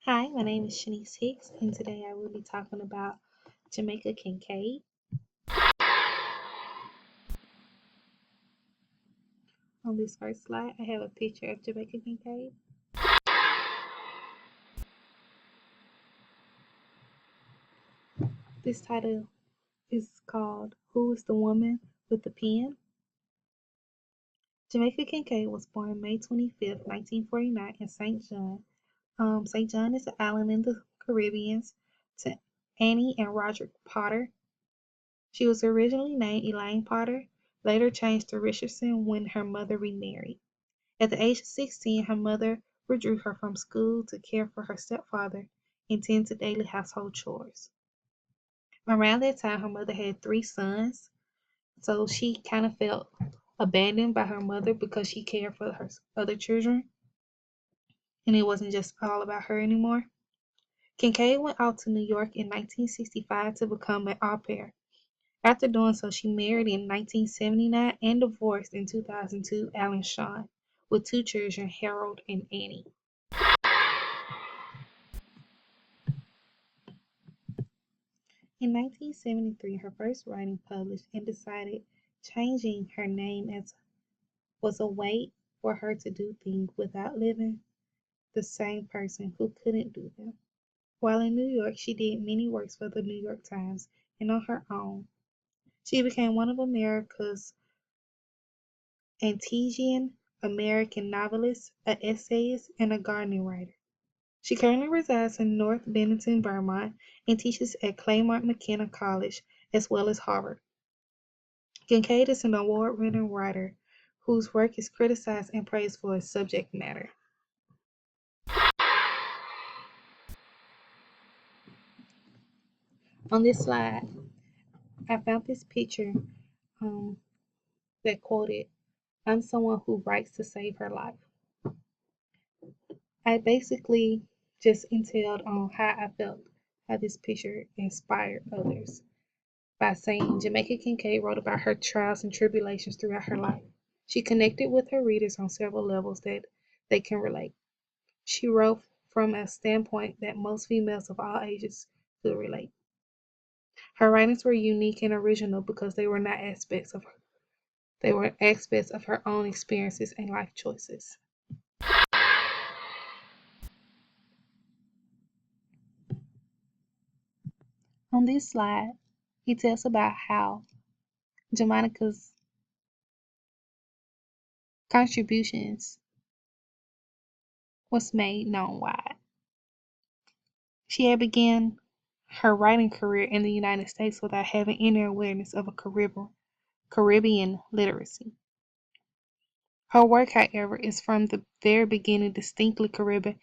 Hi, my name is Shanice Hicks, and today I will be talking about Jamaica Kincaid. On this first slide, I have a picture of Jamaica Kincaid. This title is called Who is the Woman with the Pen? Jamaica Kincaid was born May 25th, 1949 in St. John. St. John is an island in the Caribbean to Annie and Roderick Potter. She was originally named Elaine Potter, later changed to Richardson when her mother remarried. At the age of 16, her mother withdrew her from school to care for her stepfather and tend to daily household chores. Around that time, her mother had three sons, so she kind of felt abandoned by her mother because she cared for her other children, and it wasn't just all about her anymore. Kincaid went out to New York in 1965 to become an au pair. After doing so, she married in 1979 and divorced in 2002 Alan Shawn, with two children, Harold and Annie. In 1973, her first writing published and decided changing her name as was a way for her to do things without living the same person who couldn't do them. While in New York, she did many works for the New York Times and on her own. She became one of America's Antillean American novelists, an essayist, and a gardening writer. She currently resides in North Bennington, Vermont, and teaches at Claremont McKenna College as well as Harvard. Kincaid is an award-winning writer whose work is criticized and praised for its subject matter. On this slide, I found this picture um, that quoted, "I'm someone who writes to save her life." I basically just entailed on how I felt, how this picture inspired others by saying Jamaica Kincaid wrote about her trials and tribulations throughout her life. She connected with her readers on several levels that they can relate. She wrote from a standpoint that most females of all ages could relate. Her writings were unique and original because they were aspects of her own experiences and life choices. On this slide, he tells about how Jamaica's contributions was made known wide. She had begun her writing career in the United States without having any awareness of a Caribbean literacy. Her work, however, is from the very beginning distinctly Caribbean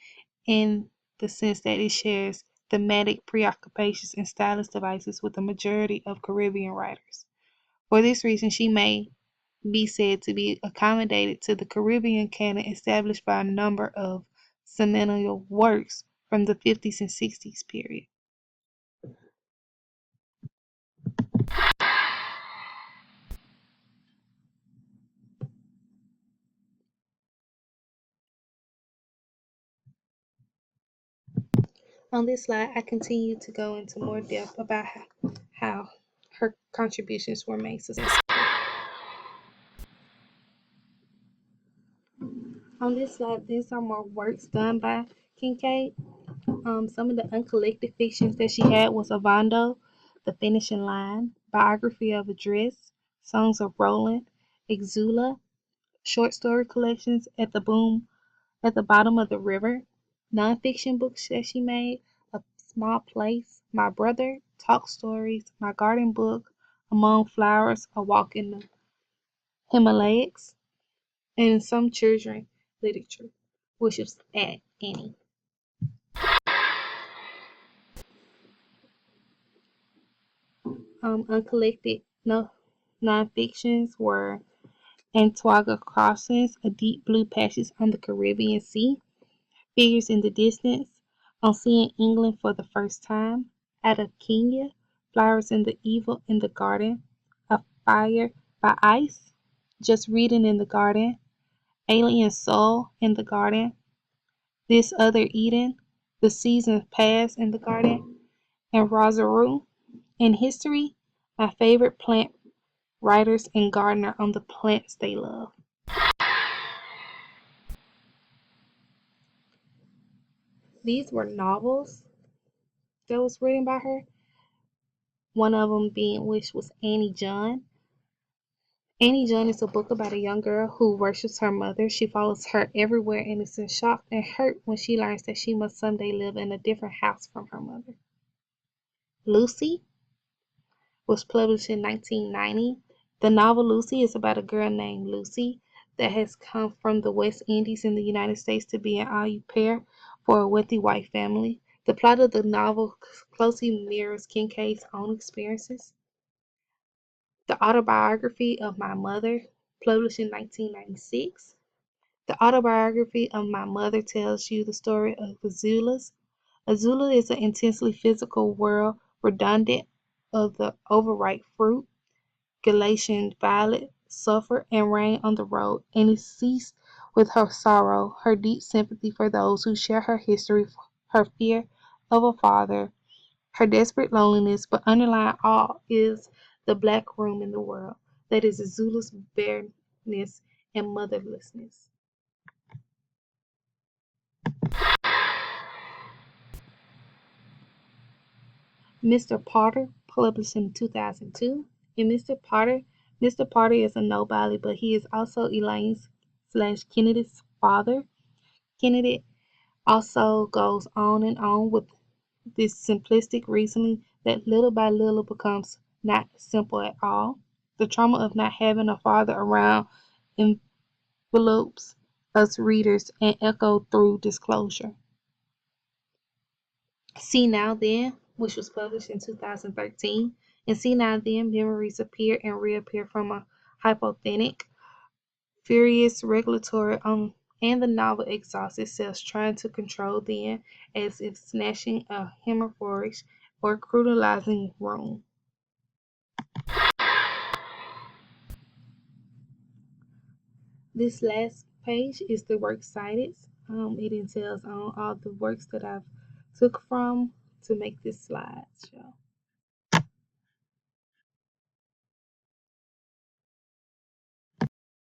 in the sense that it shares thematic preoccupations and stylist devices with the majority of Caribbean writers. For this reason, she may be said to be accommodated to the Caribbean canon established by a number of seminal works from the 50s and 60s period. On this slide, I continue to go into more depth about how her contributions were made successful. On this slide, these are more works done by Kincaid. Some of the uncollected fictions that she had was Avando, The Finishing Line, Biography of a Dress, Songs of Roland, Exula, short story collections at the bottom of the river, nonfiction books that she made, A Small Place, My Brother, Talk Stories, My Garden Book, Among Flowers, A Walk in the Himalayas, and some children literature, which is at Annie. Uncollected no nonfictions were Antigua Crossings, A Deep Blue Passage on the Caribbean Sea, Figures in the Distance, On Seeing England for the First Time, Out of Kenya, Flowers in the Evil in the Garden, A Fire by Ice, Just Reading in the Garden, Alien Soul in the Garden, This Other Eden, The Seasons Pass in the Garden, and Rosaroo. In history, my favorite plant writers and gardener on the plants they love. These were novels that was written by her. One of them being which was Annie John. Annie John is a book about a young girl who worships her mother. She follows her everywhere and is in shock and hurt when she learns that she must someday live in a different house from her mother. Lucy was published in 1990. The novel Lucy is about a girl named Lucy that has come from the West Indies in the United States to be an au pair for a wealthy white family. The plot of the novel closely mirrors Kincaid's own experiences. The Autobiography of My Mother, published in 1996. The Autobiography of My Mother tells you the story of Azulas. Azula is an intensely physical world redundant of the overripe fruit. Galatian violet suffer and rain on the road, and it sees with her sorrow, her deep sympathy for those who share her history, her fear of a father, her desperate loneliness, but underlying all is the black room in the world, that is Azula's bareness and motherlessness. Mr. Potter, published in 2002. In Mr. Potter is a nobody, but he is also Elaine/Kennedy's father. Kennedy also goes on and on with this simplistic reasoning that little by little becomes not simple at all. The trauma of not having a father around envelopes us readers and echo through disclosure. See Now Then, which was published in 2013. In See Now Then, memories appear and reappear from a hypothetical, furious regulatory and the novel exhausts itself trying to control then as if snatching a hemorrhage or brutalizing room. This last page is the works cited. It entails on all the works that I've took from to make this slideshow.